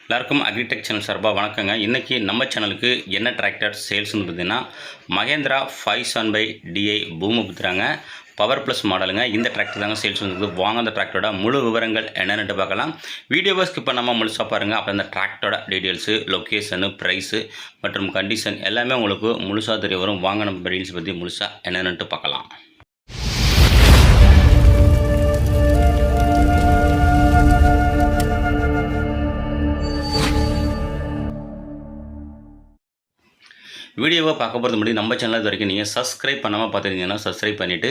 எல்லாருக்கும் agritech channel சார்பாக வணக்கங்க. இன்றைக்கி நம்ம சேனலுக்கு என்ன டிராக்டர் சேல்ஸ்னு பார்த்தீங்கன்னா மகேந்திரா 570DI பூமிபுத்திராங்க பவர் ப்ளஸ் மாடலுங்க. இந்த டிராக்டர் தாங்க சேல்ஸ் வந்தது. வாங்க அந்த டிராக்டரோட முழு விவரங்கள் என்னென்னு பார்க்கலாம். வீடியோவை ஸ்கிப் பண்ணாமல் முழுசாக பாருங்கள். அப்புறம் அந்த டிராக்டரோட டீட்டெயில்ஸு, லொக்கேஷனு, ப்ரைஸு மற்றும் கண்டிஷன் எல்லாமே உங்களுக்கு முழுசாக தெரிய வரும். வாங்க நம்ம டீட்டெயில்ஸ் பற்றி முழுசாக என்னென்னுட்டு பார்க்கலாம். வீடியோவை பார்க்க போகிறது முன்னாடி நம்ம சேனல் இது வரைக்கும் நீங்கள் சப்ஸ்கிரைப் பண்ணாமல் பார்த்துருந்தீங்கன்னா சப்ஸ்கிரைப் பண்ணிவிட்டு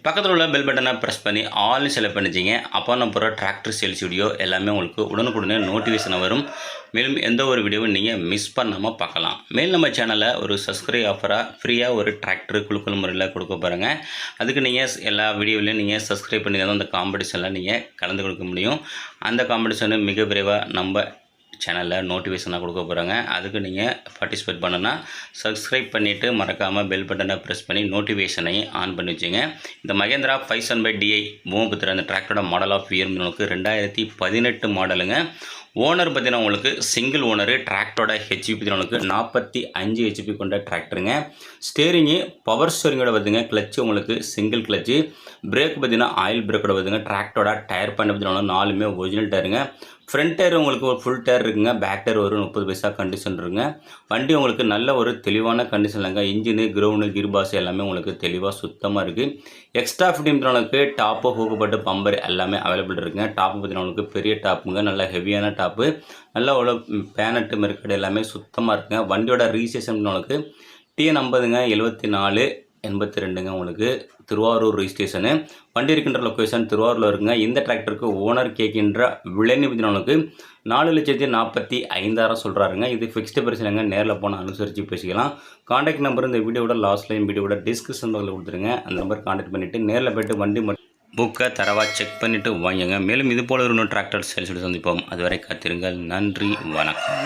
பக்கத்தில் உள்ள பெல் பட்டனை ப்ரெஸ் பண்ணி ஆல்னு செலக்ட் பண்ணிச்சிங்க. அப்போ நம்ம போகிற டிராக்டர் சேல்ஸ் வீடியோ எல்லாமே உங்களுக்கு உடனுக்குடனே நோட்டிஃபிகேஷன் வரும். மேலும் எந்த ஒரு வீடியோவும் நீங்கள் மிஸ் பண்ணாமல் பார்க்கலாம். மேலும் நம்ம சேனலில் ஒரு சப்ஸ்கிரைப் ஆஃபராக ஃப்ரீயாக ஒரு டிராக்டர் குழுக்கள் முறையில் கொடுக்க போகிறாங்க. அதுக்கு நீங்கள் எல்லா வீடியோவிலையும் நீங்கள் சப்ஸ்கிரைப் பண்ணி தான் அந்த காம்படிஷனில் நீங்கள் கலந்து கொடுக்க முடியும். அந்த காம்படிஷனு மிக விரைவாக நம்ம சேனலில் நோட்டிஃபிகேஷனாக கொடுக்க போகிறாங்க. அதுக்கு நீங்கள் பார்ட்டிசிபேட் பண்ணணுன்னா சப்ஸ்கிரைப் பண்ணிவிட்டு மறக்காமல் பெல் பட்டனை ப்ரெஸ் பண்ணி நோட்டிஃபிகேஷனையும் ஆன் பண்ணி வச்சுங்க. இந்த மகேந்திரா 570DI பூமிபுத்திரா அந்த டிராக்டரோட மாடல் ஆஃப் இயர் உங்களுக்கு 2018 மாடலுங்க. ஓனர் பார்த்தீங்கன்னா உங்களுக்கு சிங்கிள் ஓனரு. டிராக்டரோட ஹெச்பி பார்த்தீங்கன்னா உங்களுக்கு 45 ஹெச்பி கொண்ட டிராக்டருங்க. ஸ்டேரிங்கு பவர் ஸ்டேரிங்கோட வருதுங்க. கிளச்சு உங்களுக்கு சிங்கிள் கிளச்சு. பிரேக் பார்த்தீங்கன்னா ஆயில் பிரேக்கோட வருதுங்க. டிராக்டரோட டயர் பண்ண பார்த்தீங்கன்னா 4மே ஒரிஜினல் டயருங்க. ஃப்ரண்ட் டயர் உங்களுக்கு ஒரு ஃபுல் டயர் இருக்குங்க. பேக் டயர் ஒரு 30 பைசா கண்டிஷன் இருக்குங்க. வண்டி உங்களுக்கு நல்ல ஒரு தெளிவான கண்டிஷன் இல்லைங்க. இன்ஜினு, கிரவுண்டு, கிர்பாஸ் எல்லாமே உங்களுக்கு தெளிவாக சுத்தமாக இருக்குது. எக்ஸ்ட்ரா ஃபிட்டிங்கிறவங்களுக்கு டாப்பு, ஹூக்குப்பட்டு, பம்பர் எல்லாமே அவைலபிள் இருக்குங்க. டாப்பு பார்த்தீங்கன்னா உங்களுக்கு பெரிய டாப்புங்க. நல்ல ஹெவியான டாப்பு. நல்ல ஒரு பேனட்டு மெருக்கடு எல்லாமே சுத்தமாக இருக்குங்க. வண்டியோட ரிஜிஸ்ட்ரேஷன் உங்களுக்கு TN50ங்க 7482ங்க. உங்களுக்கு திருவாரூர் ரிஜிஸ்ட்ரேஷனு. வண்டி இருக்கின்ற லொக்கேஷன் திருவாரூரில் இருக்குங்க. இந்த டிராக்டருக்கு ஓனர் கேட்கின்ற விலைன்னு பார்த்தீங்கன்னா 4,45,000 சொல்கிறாருங்க. இது ஃபிக்ஸ்டு பிரைஸ் இல்லைங்க. நேரில் போனால் அனுசரித்து பேசிக்கலாம். காண்டாக்ட் நம்பர் இந்த வீடியோட லாஸ்ட்லையும் வீடியோட டிஸ்கிரிப்ஷன் பக்கத்தில் கொடுத்துருங்க. அந்த நம்பர் காண்டாக்ட் பண்ணிவிட்டு நேரில் போய்ட்டு வண்டி புக்கை தரவாக செக் பண்ணிவிட்டு வாங்குங்க. மேலும் இது போல் ஒரு டிராக்டர் சேல்ஸ் சந்திப்போம். அதுவரை காத்திருங்கள். நன்றி, வணக்கம்.